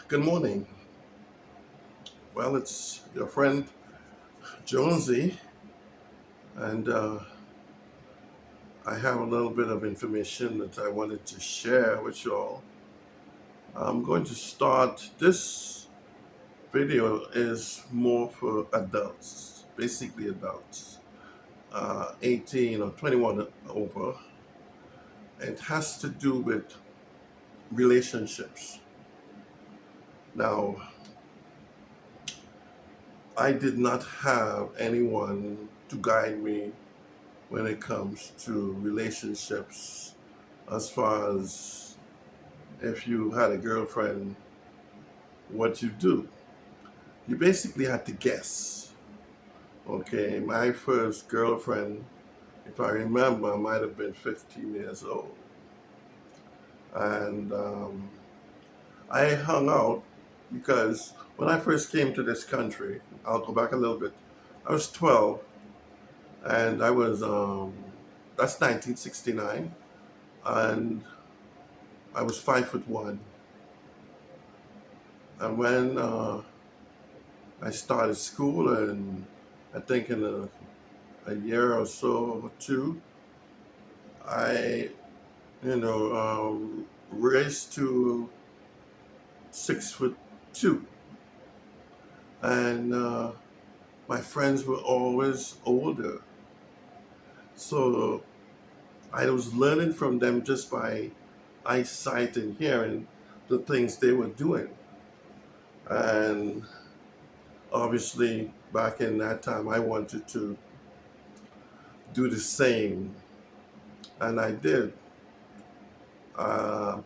Good morning. Well, it's your friend Jonesy, and I have a little bit of information that I wanted to share with you all. I'm going to start this video is more for adults, basically adults, 18 or 21 over. It has to do with relationships. Now, I did not have anyone to guide me when it comes to relationships, as far as if you had a girlfriend, what you do. You basically had to guess. Okay, my first girlfriend, if I remember, might have been 15 years old. And I hung out because when I first came to this country, I'll go back a little bit. I was 12, and that's 1969, and I was 5'1". And when I started school, and I think in a year or so or two, I, raised to 6'2", and my friends were always older, so I was learning from them just by eyesight and hearing the things they were doing, and obviously back in that time, I wanted to do the same, and I did.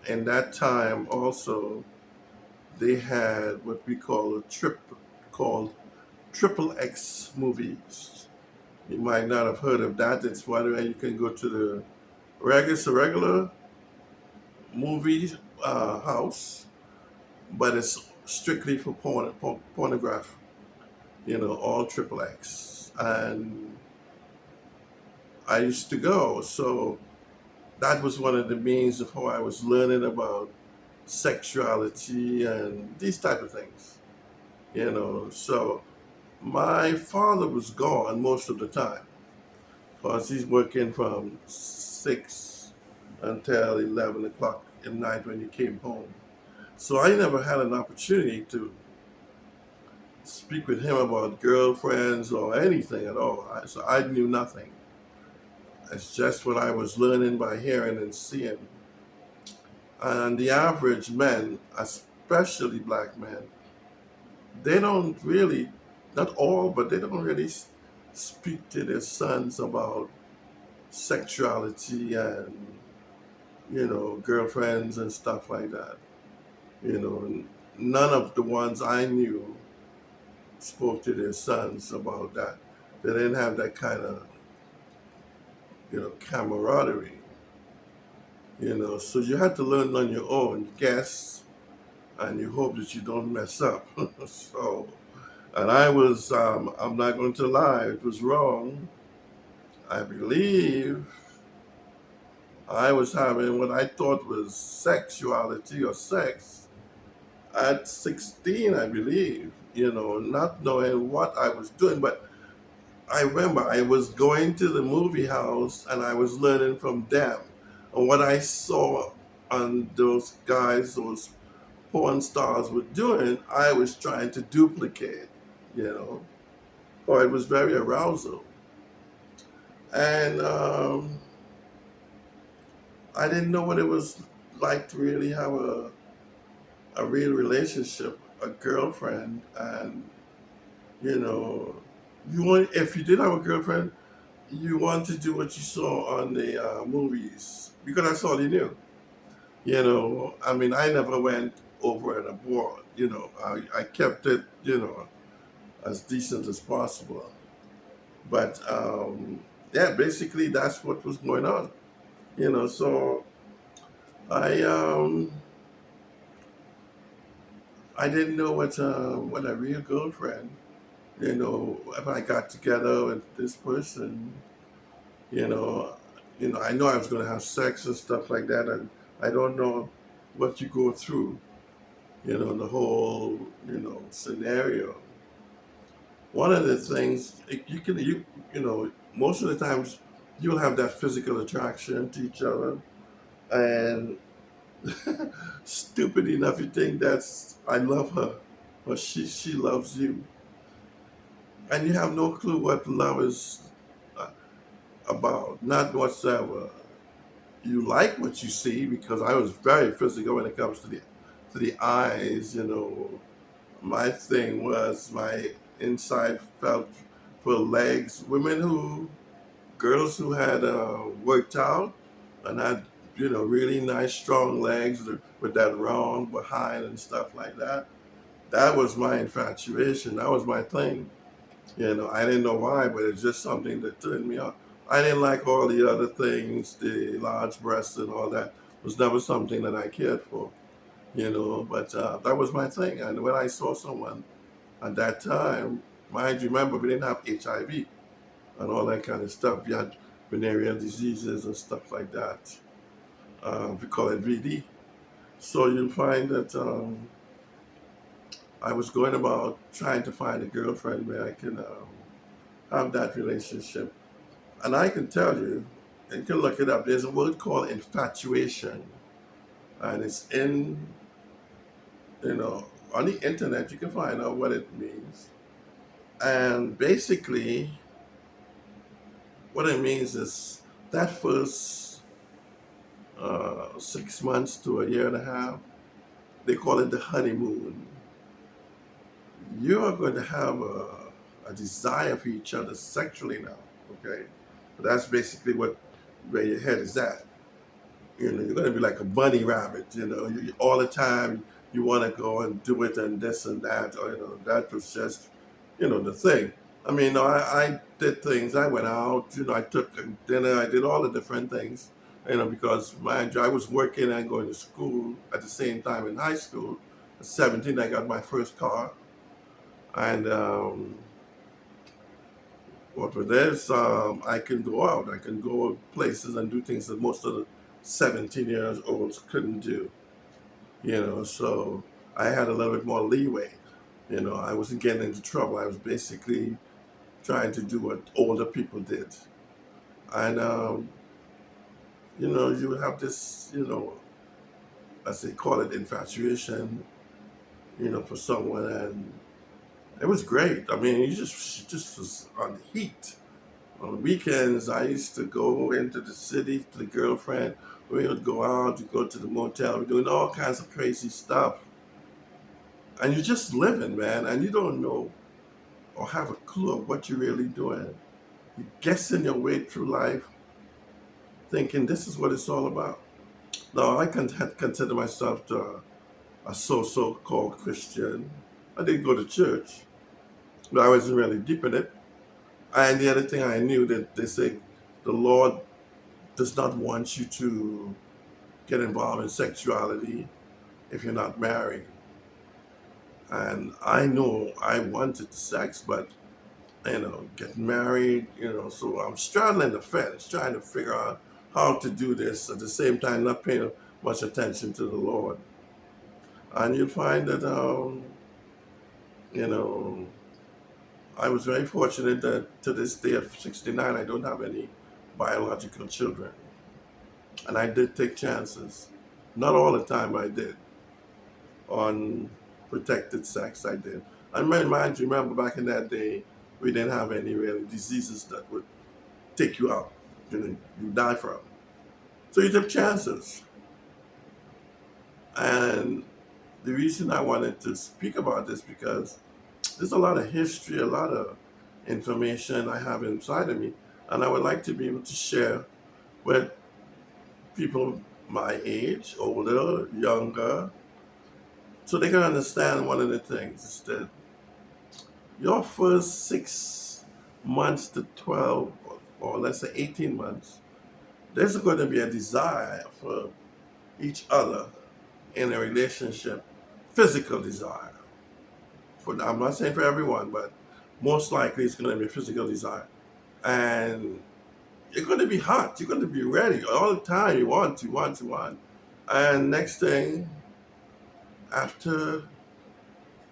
In that time, also, they had what we call a trip called Triple X movies. You might not have heard of that. It's where you can go to the regular movie house, but it's strictly for pornography. All Triple X, and I used to go. So that was one of the means of how I was learning about sexuality and these type of things. So my father was gone most of the time because he's working from 6 until 11 o'clock at night when he came home. So I never had an opportunity to speak with him about girlfriends or anything at all. So I knew nothing. It's just what I was learning by hearing and seeing. And the average men, especially black men, they don't really, not all, but they don't really speak to their sons about sexuality and, girlfriends and stuff like that. None of the ones I knew spoke to their sons about that. They didn't have that kind of, camaraderie. So you had to learn on your own, guess, and you hope that you don't mess up. So, and I'm not going to lie, it was wrong. I believe I was having what I thought was sexuality or sex at 16, I believe, not knowing what I was doing. But I remember I was going to the movie house and I was learning from them. And what I saw on those guys, those porn stars were doing, I was trying to duplicate, you know. Or it was very arousal. And I didn't know what it was like to really have a real relationship, a girlfriend. And, you know, if you did have a girlfriend, you want to do what you saw on the movies because that's all you knew. I mean, I never went over and abroad. I kept it, as decent as possible. But yeah, basically that's what was going on. So I um, I didn't know what a real girlfriend. If I got together with this person, you know, I know I was going to have sex and stuff like that, and I don't know what you go through the whole, scenario. One of the things most of the times you'll have that physical attraction to each other, and stupid enough, you think that's I love her, or she loves you, and you have no clue what love is uh, about, not whatsoever. You like what you see because I was very physical when it comes to the eyes. My thing was my inside felt for legs. Girls who had worked out and had really nice strong legs with that round behind and stuff like that. That was my infatuation. That was my thing. I didn't know why, but it's just something that turned me on. I didn't like all the other things, the large breasts and all that. Was never something that I cared for. But that was my thing. And when I saw someone at that time, mind you, remember we didn't have HIV and all that kind of stuff. We had venereal diseases and stuff like that. We call it VD. So you'll find that I was going about trying to find a girlfriend where I can have that relationship. And I can tell you, and you can look it up, there's a word called infatuation. And it's you know, on the internet, you can find out what it means. And basically, what it means is that first 6 months to a year and a half, they call it the honeymoon. You are going to have a desire for each other sexually now, okay? But that's basically where your head is at. You're going to be like a bunny rabbit, all the time you want to go and do it and this and that. Or, that was just, the thing. I mean, I did things. I went out, I took dinner, I did all the different things, because mind you, I was working and going to school at the same time in high school. At 17, I got my first car. And what with this, I can go out, I can go places and do things that most of the 17 years olds couldn't do. So I had a little bit more leeway. I wasn't getting into trouble. I was basically trying to do what older people did. And, you have this, as they call it, infatuation, for someone. And it was great. I mean, she just was on the heat. On weekends, I used to go into the city to the girlfriend. We would go out, we go to the motel, we're doing all kinds of crazy stuff. And you're just living, man, and you don't know or have a clue of what you're really doing. You're guessing your way through life, thinking this is what it's all about. Now, I consider myself a so called Christian. I didn't go to church, but I wasn't really deep in it. And the other thing I knew that they say the Lord does not want you to get involved in sexuality if you're not married. And I know I wanted the sex, but getting married, so I'm straddling the fence, trying to figure out how to do this at the same time, not paying much attention to the Lord. And you find that, you know, I was very fortunate that to this day at 69, I don't have any biological children. And I did take chances. Not all the time I did. On protected sex, I did. I mind you, remember back in that day, we didn't have any really diseases that would take you out. You die from. So you took chances. And the reason I wanted to speak about this because there's a lot of history, a lot of information I have inside of me, and I would like to be able to share with people my age, older, younger, so they can understand one of the things is that your first 6 months to 12, or let's say 18 months, there's going to be a desire for each other in a relationship, physical desire. I'm not saying for everyone, but most likely it's going to be a physical desire. And you're going to be hot. You're going to be ready all the time. You want. And next thing, after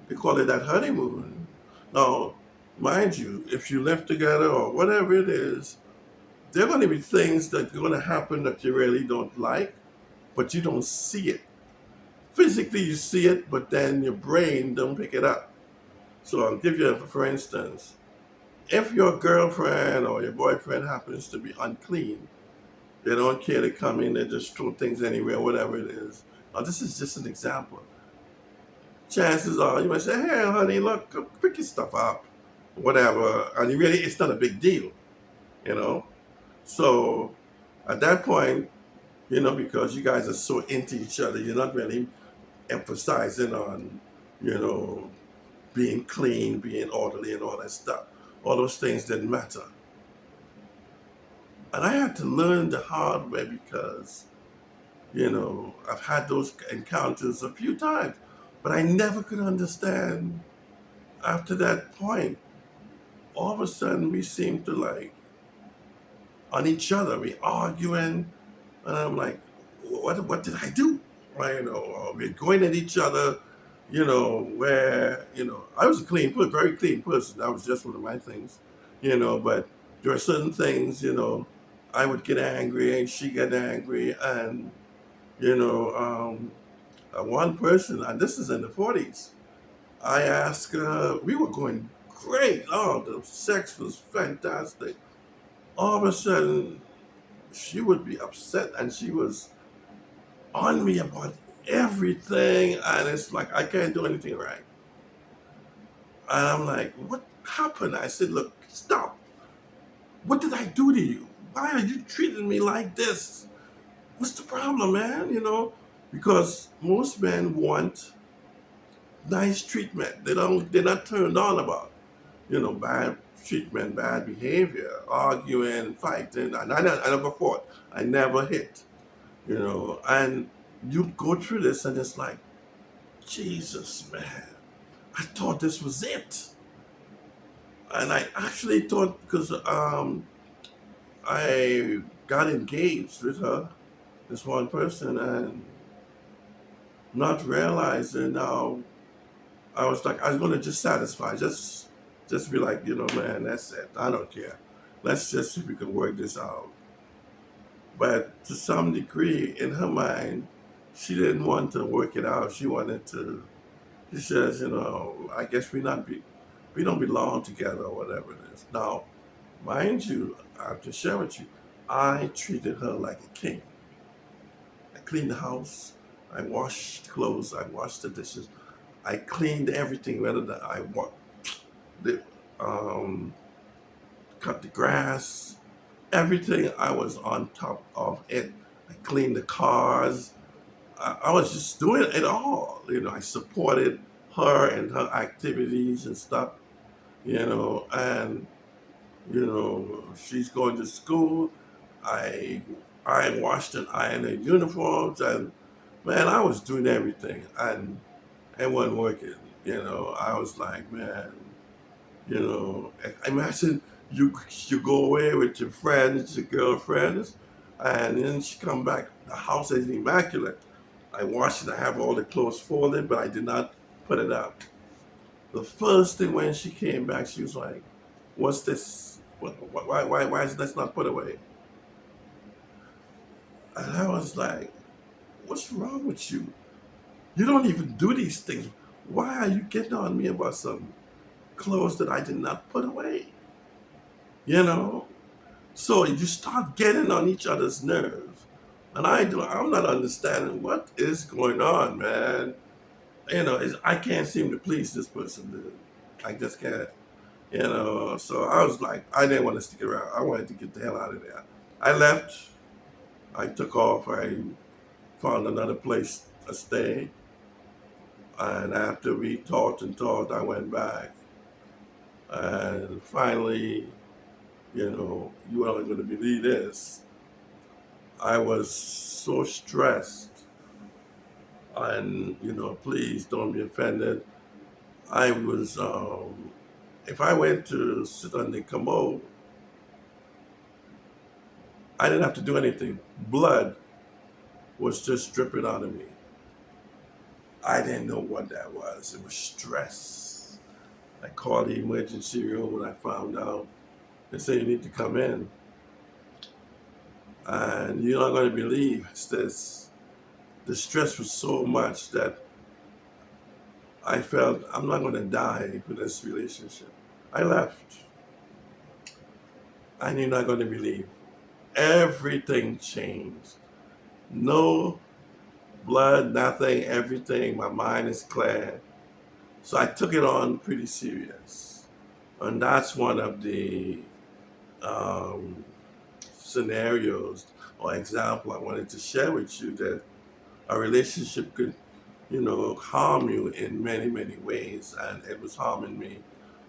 they call it that honeymoon. Now, mind you, if you live together or whatever it is, there are going to be things that are going to happen that you really don't like, but you don't see it. Physically, you see it, but then your brain don't pick it up. So I'll give you, for instance, if your girlfriend or your boyfriend happens to be unclean, they don't care to come in, they just throw things anywhere, whatever it is. Now, this is just an example. Chances are you might say, hey, honey, look, go pick your stuff up, whatever. And you really, it's not a big deal, you know? So at that point, because you guys are so into each other, you're not really emphasizing on, you know, being clean, being orderly, and all that stuff. All those things didn't matter. And I had to learn the hard way because, I've had those encounters a few times, but I never could understand after that point. All of a sudden, we seemed to like on each other, we arguing, and I'm like, what did I do? Right, we're going at each other, where, I was a very clean person. That was just one of my things, but there are certain things, I would get angry and she get angry. And, you know, um, one person, and this is in the 40s, I asked, we were going great. Oh, the sex was fantastic. All of a sudden, she would be upset and she was on me about everything, and it's like I can't do anything right. And I'm like, what happened? I said, look, stop. What did I do to you? Why are you treating me like this? What's the problem, man? Because most men want nice treatment. They're not turned on about, bad treatment, bad behavior, arguing, fighting. And I never fought. I never hit, and you go through this and it's like, Jesus, man, I thought this was it. And I actually thought, because I got engaged with her, this one person, and not realizing now, I was going to just satisfy, just be like, man, that's it. I don't care. Let's just see if we can work this out. But to some degree, in her mind, she didn't want to work it out. She wanted to. She says, I guess we don't belong together or whatever it is. Now, mind you, I have to share with you, I treated her like a king. I cleaned the house, I washed clothes, I washed the dishes, I cleaned everything, whether the, um, cut the grass, everything. I was on top of it. I cleaned the cars. I was just doing it all. I supported her and her activities and stuff, and she's going to school. I washed and ironed her uniforms, and man, I was doing everything, and it wasn't working. I was like, man, imagine you go away with your friends, your girlfriends, and then she come back. The house is immaculate. I washed it. I have all the clothes folded, but I did not put it up. The first thing when she came back, she was like, "What's this? Why is this not put away?" And I was like, "What's wrong with you? You don't even do these things. Why are you getting on me about some clothes that I did not put away?" You know? So you start getting on each other's nerves. And I'm not understanding what is going on, man. I can't seem to please this person, dude. I just can't. So I was like, I didn't want to stick around. I wanted to get the hell out of there. I left. I took off. I found another place to stay. And after we talked and talked, I went back. And finally, you are going to believe this. I was so stressed. And, please don't be offended. I was, if I went to sit on the commode, I didn't have to do anything. Blood was just dripping out of me. I didn't know what that was. It was stress. I called the emergency room when I found out. They said you need to come in. And you're not going to believe this. The stress was so much that I felt I'm not going to die for this relationship. I left. And you're not going to believe. Everything changed. No blood, nothing, everything. My mind is clear. So I took it on pretty serious. And that's one of the um, scenarios or example I wanted to share with you, that a relationship could, harm you in many, many ways. And it was harming me.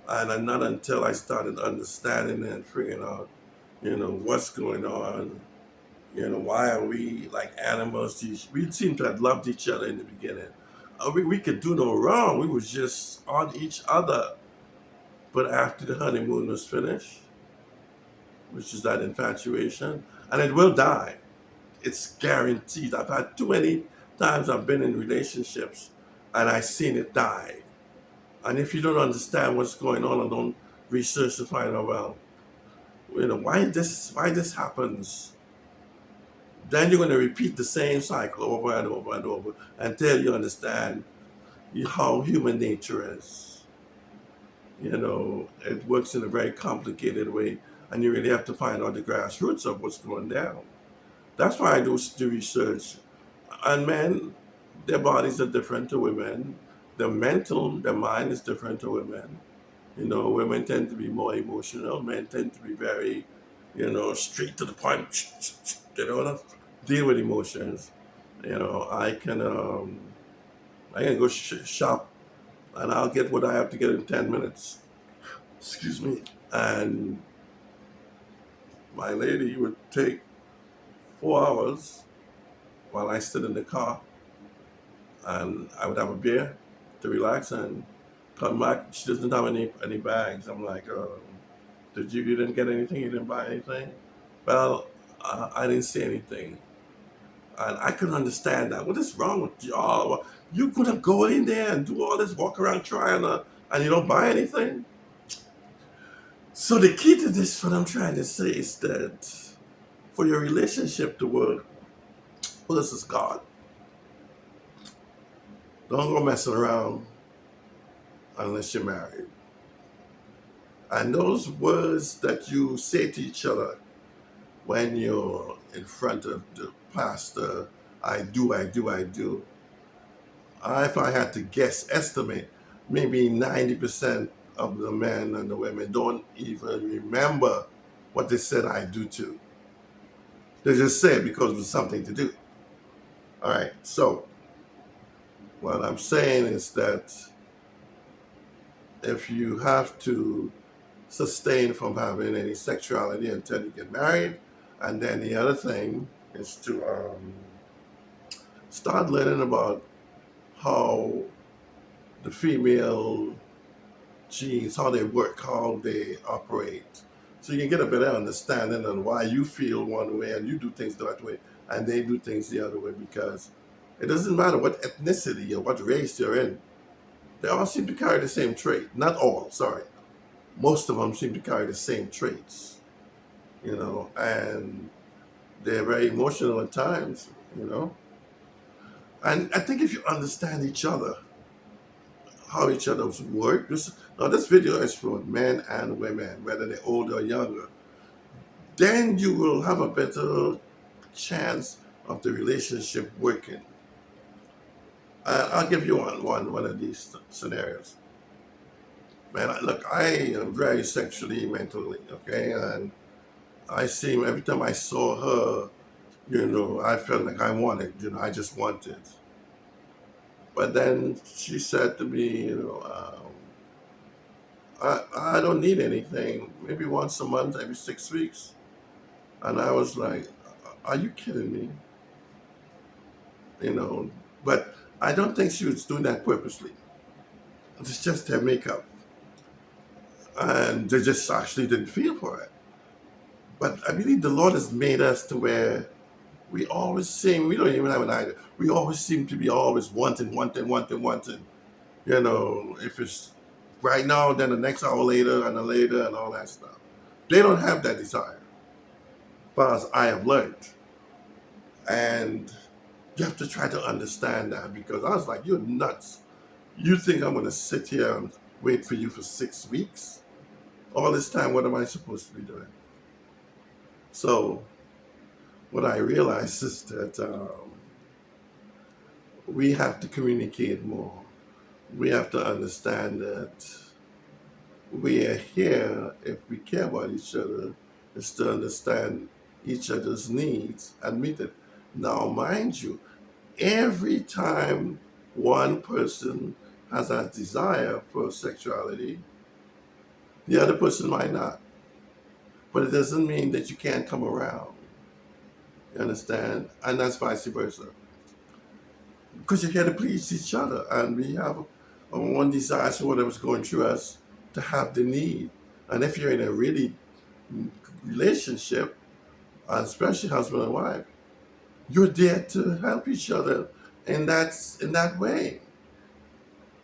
And not until I started understanding and figuring out, what's going on. Why are we like animals? We seem to have loved each other in the beginning. We could do no wrong. We was just on each other. But after the honeymoon was finished, which is that infatuation, and it will die. It's guaranteed. I've had too many times I've been in relationships and I've seen it die. And if you don't understand what's going on and don't research to find out, well, why this happens, then you're going to repeat the same cycle over and over and over until you understand how human nature is. It works in a very complicated way, and you really have to find out the grassroots of what's going down. That's why I do the research. And men, their bodies are different to women. Their mind is different to women. Women tend to be more emotional. Men tend to be very, straight to the point. They don't deal with emotions. I can go shop and I'll get what I have to get in 10 minutes. Excuse me. And my lady would take 4 hours while I sit in the car, and I would have a beer to relax and come back. She doesn't have any bags. I'm like, you didn't get anything? You didn't buy anything? Well, I didn't see anything. And I couldn't understand that. What is wrong with y'all? You could have go in there and do all this walk around trying to, and you don't buy anything? So the key to this, what I'm trying to say is that for your relationship to work, well, this is God. Don't go messing around unless you're married. And those words that you say to each other when you're in front of the pastor, I do, I do, I do. If I had to guess, estimate, maybe 90% of the men and the women don't even remember what they said I do to. They just say it because it was something to do. All right, so what I'm saying is that if you have to sustain from having any sexuality until you get married, and then the other thing is to start learning about how the female genes, how they work, how they operate. So you can get a better understanding on why you feel one way and you do things that way and they do things the other way, because it doesn't matter what ethnicity or what race you're in. They all seem to carry the same trait. Not all, sorry. Most of them seem to carry the same traits, and they're very emotional at times, And I think if you understand each other, how each other's work, this video is for men and women, whether they're older or younger, then you will have a better chance of the relationship working. I'll give you one of these scenarios. Man, look, I am very sexually, mentally, okay? And I see every time I saw her, I felt like I wanted, I just wanted. But then she said to me, I don't need anything. Maybe once a month, every 6 weeks. And I was like, are you kidding me? But I don't think she was doing that purposely. It's just her makeup. And they just actually didn't feel for it. But I believe the Lord has made us to where we don't even have an idea. We always seem to be always wanting. You know, if it's right now, then the next hour later and then later and all that stuff. They don't have that desire, far as I have learned. And you have to try to understand that because I was like, you're nuts. You think I'm going to sit here and wait for you for 6 weeks? All this time, what am I supposed to be doing? So, what I realized is that we have to communicate more. We have to understand that we are here, if we care about each other, is to understand each other's needs and meet it. Now, mind you, every time one person has a desire for sexuality, the other person might not. But it doesn't mean that you can't come around. You understand? And that's vice versa. Because you're here to please each other. And we have one desire for whatever's going through us to have the need. And if you're in a really relationship, especially husband and wife, you're there to help each other in that way.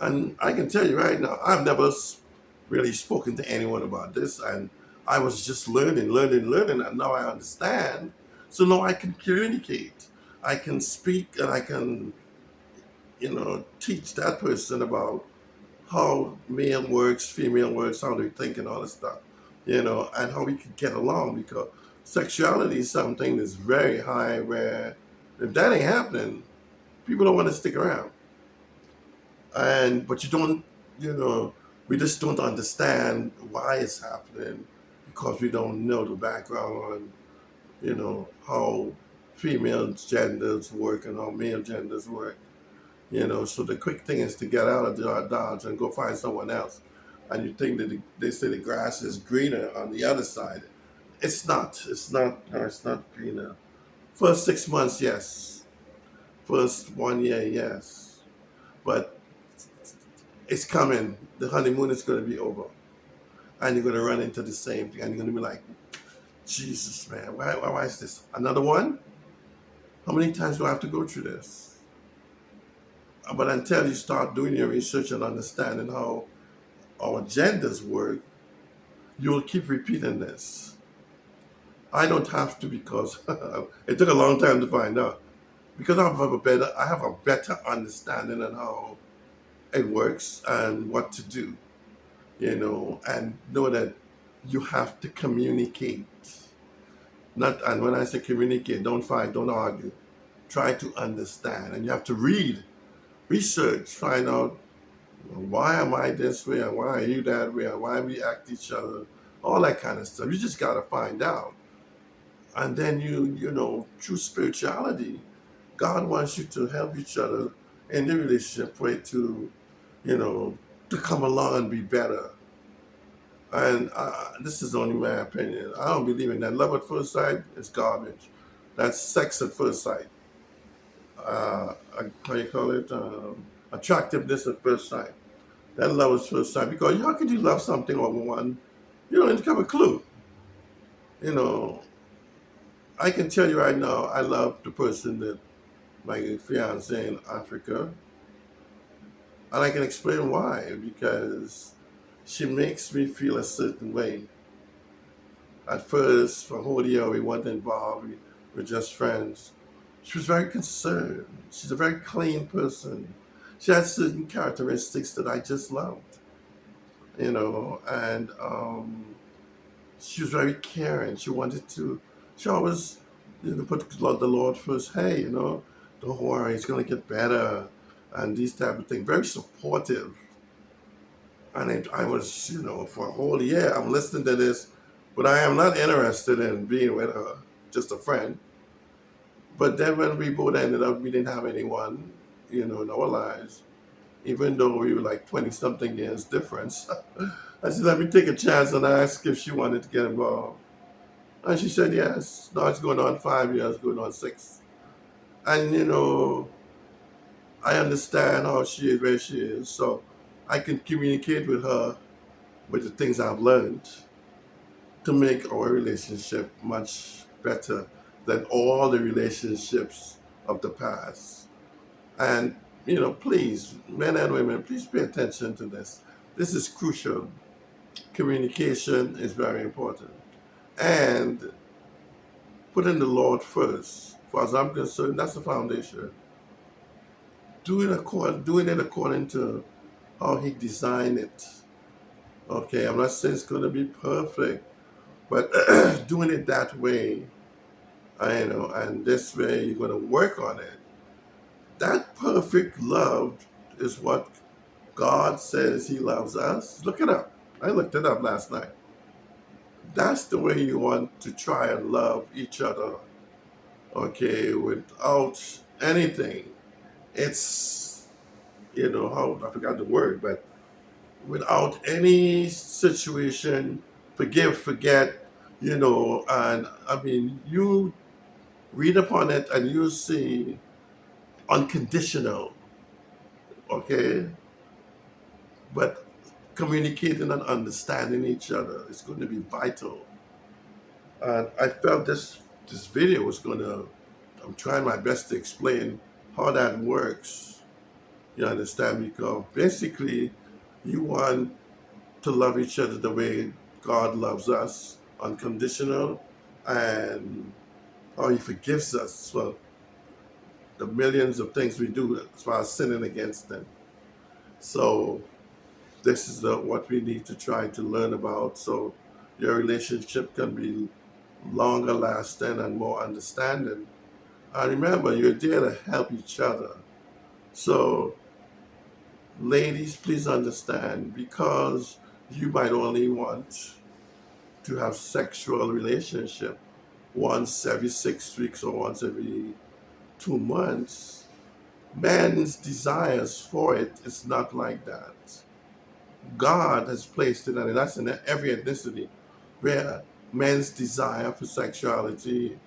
And I can tell you right now, I've never really spoken to anyone about this, and I was just learning, and now I understand. So now I can communicate, I can speak, and I can, teach that person about how male works, female works, how they think, and all this stuff, and how we can get along because sexuality is something that's very high where if that ain't happening, people don't want to stick around. But you don't, you know, we just don't understand why it's happening because we don't know the background on, how female genders work and how male genders work. So the quick thing is to get out of Dodge and go find someone else. And you think that they say the grass is greener on the other side. It's not. It's not. No, it's not greener. First 6 months, yes. First 1 year, yes. But it's coming. The honeymoon is going to be over, and you're going to run into the same thing, and you're going to be like, Jesus, man, why is this another one? How many times do I have to go through this? But until you start doing your research and understanding how our genders work, you'll keep repeating this. I don't have to because it took a long time to find out. Because I have a better understanding on how it works and what to do, and know that you have to communicate. Not and when I say communicate, don't fight, don't argue. Try to understand, and you have to research, find out why am I this way, and why are you that way, and why we act each other, all that kind of stuff. You just gotta find out, and then through spirituality, God wants you to help each other in the relationship way you know, to come along and be better. And this is only my opinion. I don't believe in that. Love at first sight is garbage. That's sex at first sight. How you call it? Attractiveness at first sight. That love at first sight. Because how could you love something over one? You don't have a clue. You know, I can tell you right now, I love the person that my fiance in Africa, and I can explain why. Because she makes me feel a certain way. At first, for a whole year, we weren't involved. We were just friends. She was very concerned. She's a very clean person. She had certain characteristics that I just loved, and she was very caring. She always, put the Lord first. Hey, don't worry, it's going to get better, and these type of things. Very supportive. And I was, for a whole year, I'm listening to this, but I am not interested in being with her, just a friend. But then when we both ended up, we didn't have anyone, in our lives, even though we were like 20 something years difference. I said, let me take a chance and ask if she wanted to get involved. And she said yes. Now it's going on 5 years, going on 6. And, I understand how she is, where she is. So I can communicate with her with the things I've learned to make our relationship much better than all the relationships of the past. And, please, men and women, please pay attention to this. This is crucial. Communication is very important. And putting the Lord first, as far as I'm concerned, that's the foundation. Doing it according to how He designed it. Okay, I'm not saying it's going to be perfect, but doing it that way, and this way you're going to work on it. That perfect love is what God says He loves us. Look it up. I looked it up last night. That's the way you want to try and love each other, okay, without anything. It's, how, I forgot the word, but without any situation, forgive, forget, and I mean, you read upon it and you see unconditional, okay? But communicating and understanding each other is going to be vital. And I felt this video was going to, I'm trying my best to explain how that works. You understand? Because basically, you want to love each other the way God loves us, unconditional, and how He forgives us for the millions of things we do as far as sinning against Him. So this is what we need to try to learn about, so your relationship can be longer lasting and more understanding. And remember, you're there to help each other. So, ladies, please understand, because you might only want to have sexual relationship once every 6 weeks or once every 2 months. Man's desires for it is not like that. God has placed it, and that's in every ethnicity, where men's desire for sexuality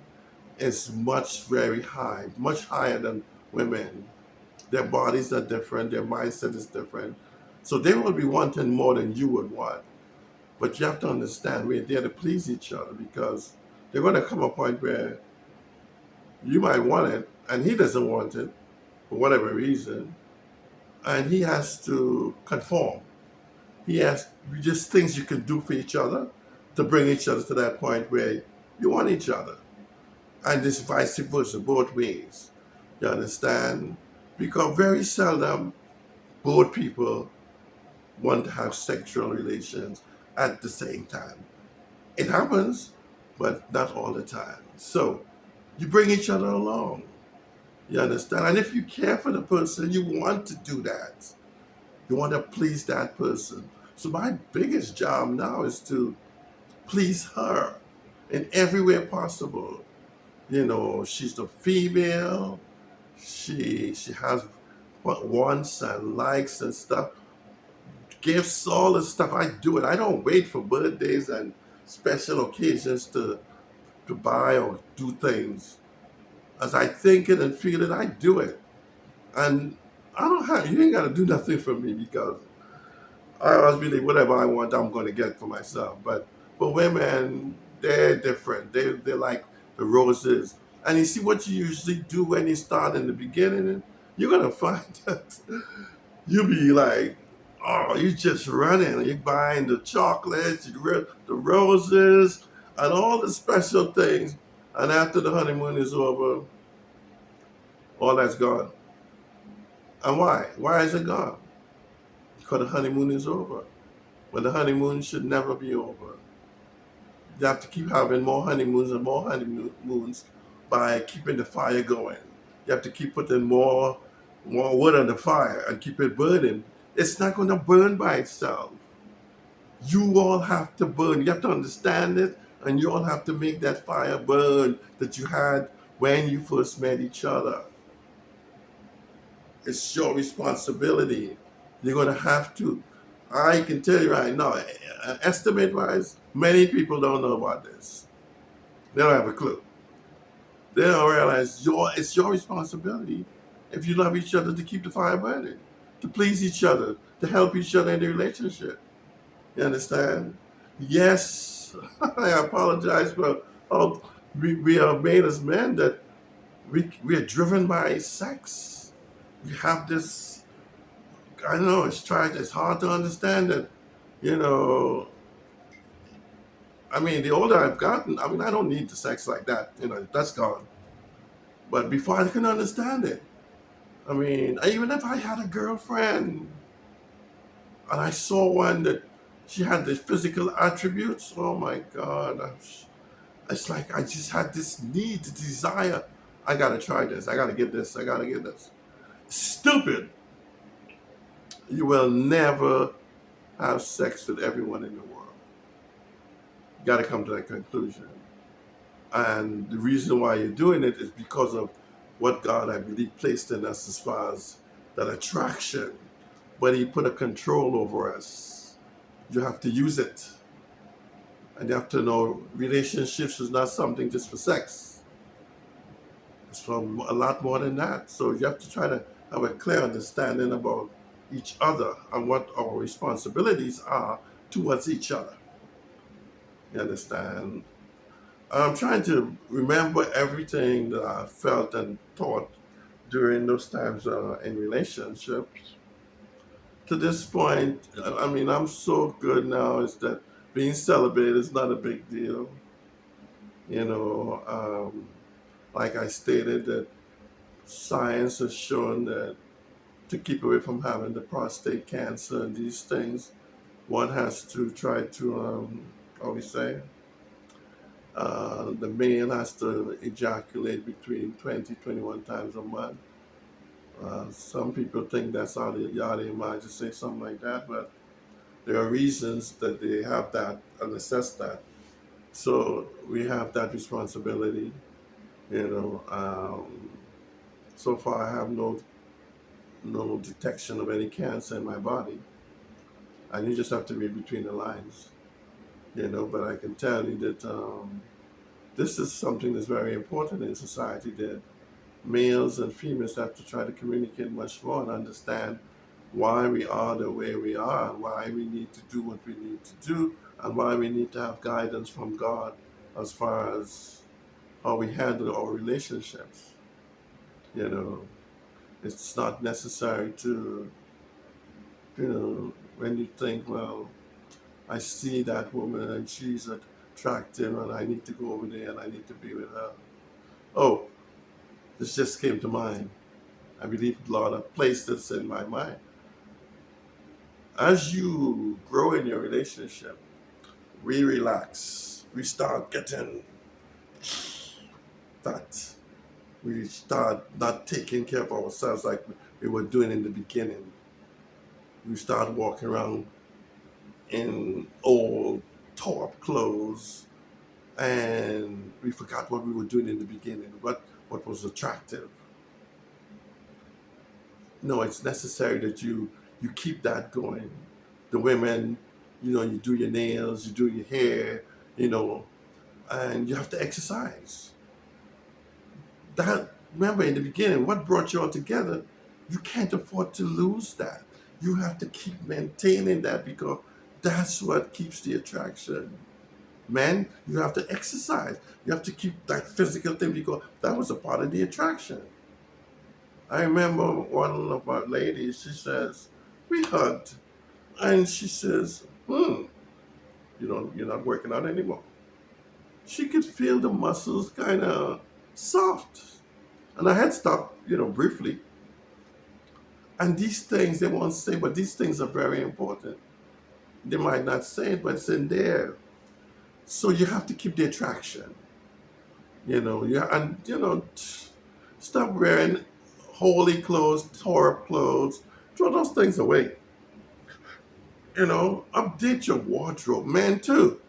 is very high, much higher than women. Their bodies are different, their mindset is different. So they will be wanting more than you would want. But you have to understand, we're there to please each other, because they're going to come a point where you might want it and he doesn't want it for whatever reason, and he has to conform. He has just things you can do for each other to bring each other to that point where you want each other. And this vice versa, both ways. You understand? Because very seldom both people want to have sexual relations at the same time. It happens, but not all the time. So you bring each other along. You understand? And if you care for the person, you want to do that. You want to please that person. So my biggest job now is to please her in every way possible. She's the female. She has what wants and likes and stuff. Gifts, all the stuff. I do it. I don't wait for birthdays and special occasions to buy or do things. As I think it and feel it, I do it. And you ain't got to do nothing for me, because I always believe whatever I want, I'm going to get for myself. But for women, they're different. They're like the roses. And you see what you usually do when you start in the beginning, you're going to find that you'll be like, oh, you're just running. You're buying the chocolates, the roses, and all the special things. And after the honeymoon is over, all that's gone. And why? Why is it gone? Because the honeymoon is over. When the honeymoon should never be over. You have to keep having more honeymoons and more honeymoons by keeping the fire going. You have to keep putting more wood on the fire and keep it burning. It's not going to burn by itself. You all have to burn. You have to understand it, and you all have to make that fire burn that you had when you first met each other. It's your responsibility. You're going to have to. I can tell you right now, estimate wise, many people don't know about this. They don't have a clue. They don't realize it's your responsibility, if you love each other, to keep the fire burning, to please each other, to help each other in the relationship. You understand? Yes, I apologize for We are made as men that we are driven by sex. We have this. I know it's hard to understand that. You know, I mean, the older I've gotten, I mean, I don't need the sex like that. You know, that's gone. But before I can understand it, I mean, even if I had a girlfriend and I saw one that she had the physical attributes, oh my God, it's like I just had this need, the desire. I gotta try this. I gotta get this. I gotta get this. Stupid. You will never have sex with everyone in the world. You gotta come to that conclusion. And the reason why you're doing it is because of what God, I believe, placed in us as far as that attraction. But He put a control over us. You have to use it. And you have to know relationships is not something just for sex. It's for a lot more than that. So you have to try to have a clear understanding about each other and what our responsibilities are towards each other. You understand? I'm trying to remember everything that I felt and thought during those times in relationships. To this point, I mean, I'm so good now is that being celibate is not a big deal. You know, like I stated, that science has shown that to keep away from having the prostate cancer and these things, one has to try to, how we say, the male has to ejaculate between 20, 21 times a month. Some people think that's out of your mind to say something like that, but there are reasons that they have that and assess that. So we have that responsibility, you know. So far, I have no detection of any cancer in my body, and you just have to read between the lines, you know. But I can tell you that this is something that's very important in society. That males and females have to try to communicate much more and understand why we are the way we are, and why we need to do what we need to do, and why we need to have guidance from God as far as how we handle our relationships. You know, it's not necessary to, you know, when you think, well, I see that woman and she's attractive and I need to go over there and I need to be with her. Oh, this just came to mind. I believe the Lord have placed this in my mind. As you grow in your relationship, we relax. We start getting fat. We start not taking care of ourselves like we were doing in the beginning. We start walking around in old, tore up clothes, and we forgot what we were doing in the beginning, what was attractive. No, it's necessary that you keep that going. The women, you know, you do your nails, you do your hair, you know, and you have to exercise. That remember in the beginning, what brought you all together, you can't afford to lose that. You have to keep maintaining that because that's what keeps the attraction. Men, you have to exercise. You have to keep that physical thing because that was a part of the attraction. I remember one of my ladies, she says, we hugged. And she says, you're not working out anymore. She could feel the muscles kind of soft. And I had stopped, you know, briefly. And these things they won't say, but these things are very important. They might not say it, but it's in there. So you have to keep the attraction. You know, stop wearing holy clothes, tore up clothes. Throw those things away. You know, update your wardrobe, man, too.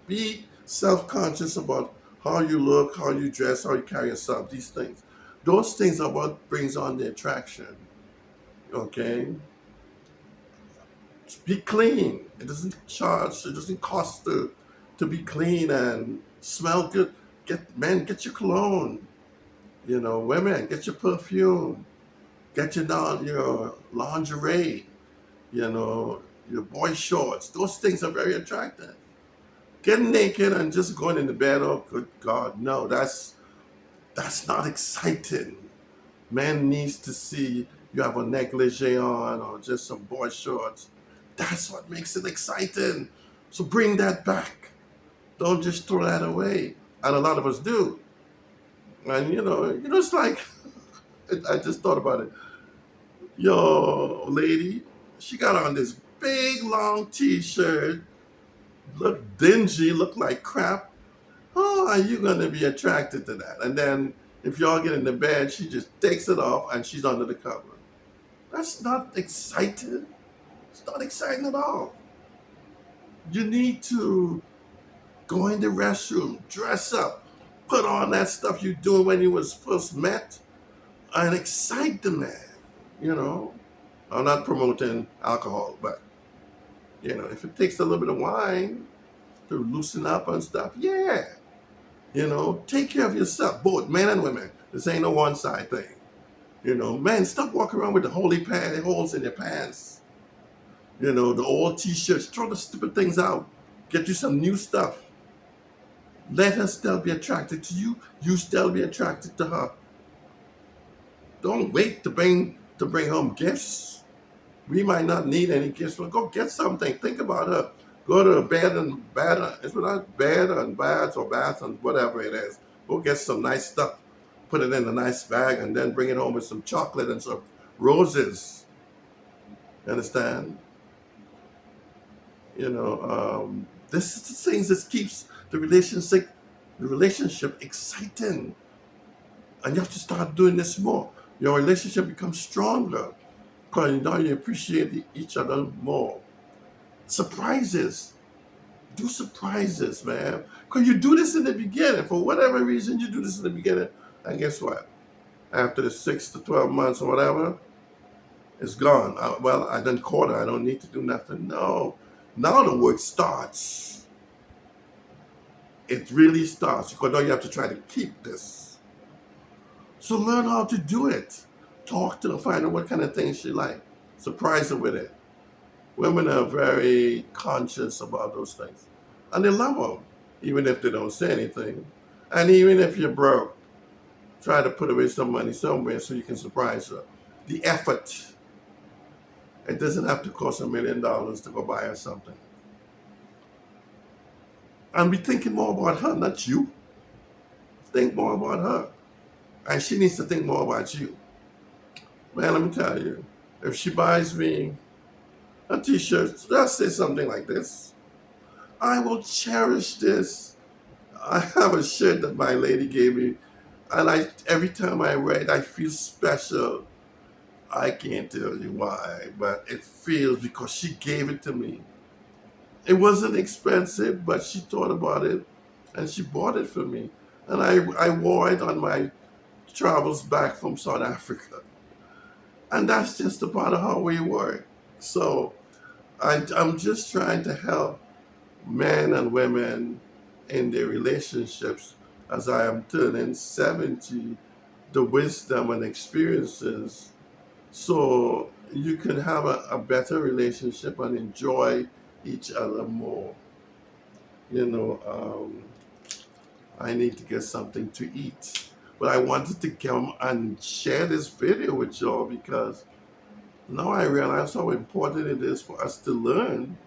Be self-conscious about how you look, how you dress, how you carry yourself. These things, those things are what brings on the attraction. Okay, be clean. It doesn't charge. It doesn't cost to be clean and smell good. Get your cologne. You know, women, get your perfume. Get your lingerie. You know, your boy shorts. Those things are very attractive. Getting naked and just going into bed, oh good God, no, that's not exciting. Man needs to see you have a negligee on or just some boy shorts. That's what makes it exciting. So bring that back. Don't just throw that away. And a lot of us do. And it's like I just thought about it. Yo, lady, she got on this big long T-shirt, look dingy, look like crap. Oh, are you gonna be attracted to that? And then if y'all get in the bed, she just takes it off and she's under the cover. That's not exciting. It's not exciting at all. You need to go in the restroom, dress up, put on that stuff you doing when you was first met, and excite the man. You know, I'm not promoting alcohol, but if it takes a little bit of wine to loosen up and stuff, yeah. Take care of yourself, both men and women. This ain't no one side thing. Men, stop walking around with the holes in your pants. The old T-shirts. Throw the stupid things out. Get you some new stuff. Let her still be attracted to you. You still be attracted to her. Don't wait to bring home gifts. We might not need any gifts, but go get something. Think about her. Go to it's not bed and baths or bath and whatever it is. Go get some nice stuff. Put it in a nice bag and then bring it home with some chocolate and some roses. You understand? This is the things that keeps the relationship exciting. And you have to start doing this more. Your relationship becomes stronger because now you appreciate each other more. Surprises. Do surprises, man. Because you do this in the beginning. For whatever reason, you do this in the beginning. And guess what? After the 6 to 12 months or whatever, it's gone. I done caught her. I don't need to do nothing. No. Now the work starts. It really starts. Because now you have to try to keep this. So learn how to do it. Talk to her. Find out what kind of things she like. Surprise her with it. Women are very conscious about those things. And they love them, even if they don't say anything. And even if you're broke, try to put away some money somewhere so you can surprise her. The effort. It doesn't have to cost $1 million to go buy her something. And be thinking more about her, not you. Think more about her. And she needs to think more about you. Man, let me tell you, if she buys me a T-shirt, let's say something like this. I will cherish this. I have a shirt that my lady gave me, and every time I wear it, I feel special. I can't tell you why, but it feels because she gave it to me. It wasn't expensive, but she thought about it, and she bought it for me. And I wore it on my travels back from South Africa. And that's just a part of how we work. So I'm just trying to help men and women in their relationships as I am turning 70, the wisdom and experiences so you can have a better relationship and enjoy each other more. You know, I need to get something to eat. But I wanted to come and share this video with y'all because now I realize how important it is for us to learn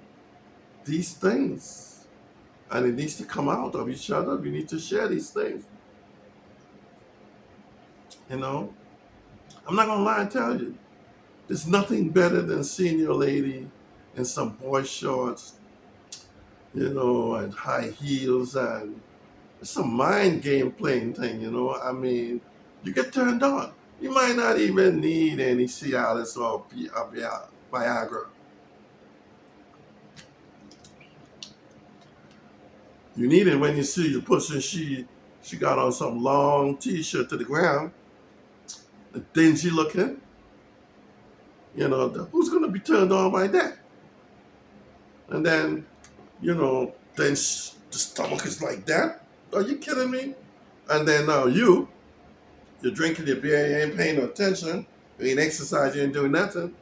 these things. And it needs to come out of each other. We need to share these things. You know, I'm not going to lie and tell you. There's nothing better than seeing your lady in some boy shorts, and high heels, and it's a mind game playing thing. I mean, you get turned on. You might not even need any Cialis or Viagra. You need it when you see the person she got on some long T-shirt to the ground, dingy looking. Who's going to be turned on by that? And then, then the stomach is like that. Are you kidding me? And then now you're drinking your beer, you ain't paying no attention, you ain't exercising, you ain't doing nothing,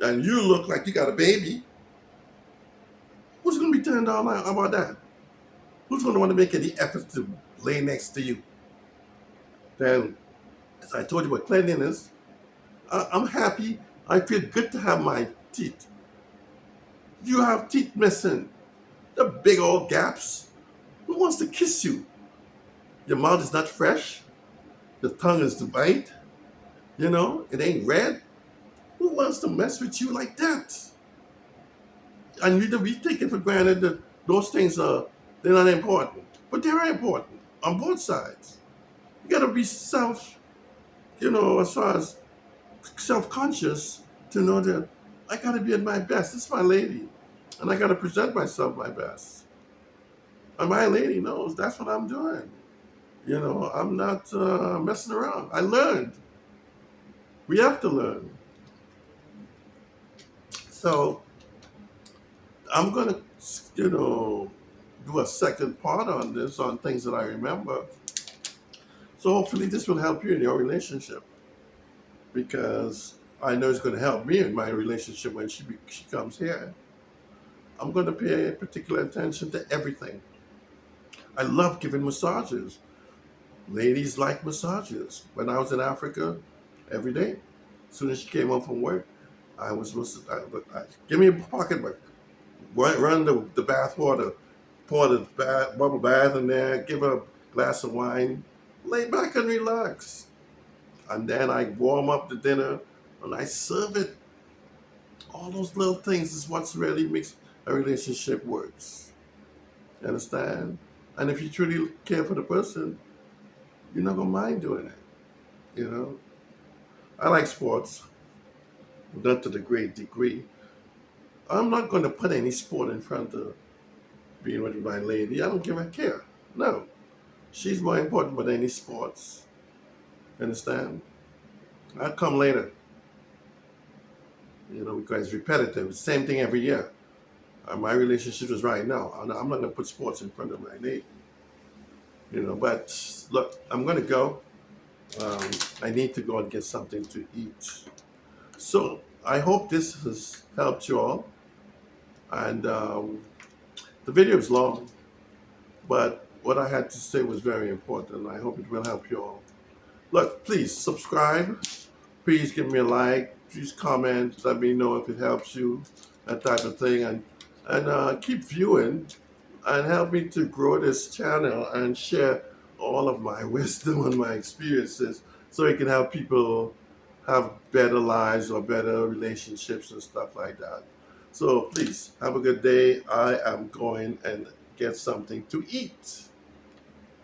and you look like you got a baby. Who's going to be turned on about that? Who's going to want to make any effort to lay next to you? Then, as I told you about cleanliness, I'm happy. I feel good to have my teeth. You have teeth missing, the big old gaps. Who wants to kiss you? Your mouth is not fresh. Your tongue is white. It ain't red. Who wants to mess with you like that? And we take it for granted that those things they're not important, but they're important on both sides. You gotta be as far as self-conscious to know that I gotta be at my best. This is my lady, and I gotta present myself my best. And my lady knows that's what I'm doing. I'm not messing around. I learned. We have to learn. So I'm gonna, you know, do a second part on this on things that I remember. So hopefully this will help you in your relationship because I know it's going to help me in my relationship when she comes here. I'm going to pay particular attention to everything. I love giving massages. Ladies like massages. When I was in Africa, every day, as soon as she came home from work, I was supposed to give me a pocketbook, run the bath water, pour the bubble bath in there, give her a glass of wine, lay back and relax. And then I warm up the dinner and I serve it. All those little things is what's really makes a relationship works. You understand? And if you truly care for the person, you're not gonna mind doing it. You know? I like sports, not to the great degree. I'm not gonna put any sport in front of being with my lady. I don't give a care. No. She's more important than any sports. You understand? I'll come later. Because it's repetitive. Same thing every year. My relationship is right now. I'm not going to put sports in front of my lady. But look, I'm going to go. I need to go and get something to eat. So I hope this has helped you all. And the video is long, but what I had to say was very important. I hope it will help you all. Look, please subscribe. Please give me a like. Please comment. Let me know if it helps you, that type of thing. And keep viewing and help me to grow this channel and share all of my wisdom and my experiences so it can help people have better lives or better relationships and stuff like that. So please have a good day. I am going and get something to eat.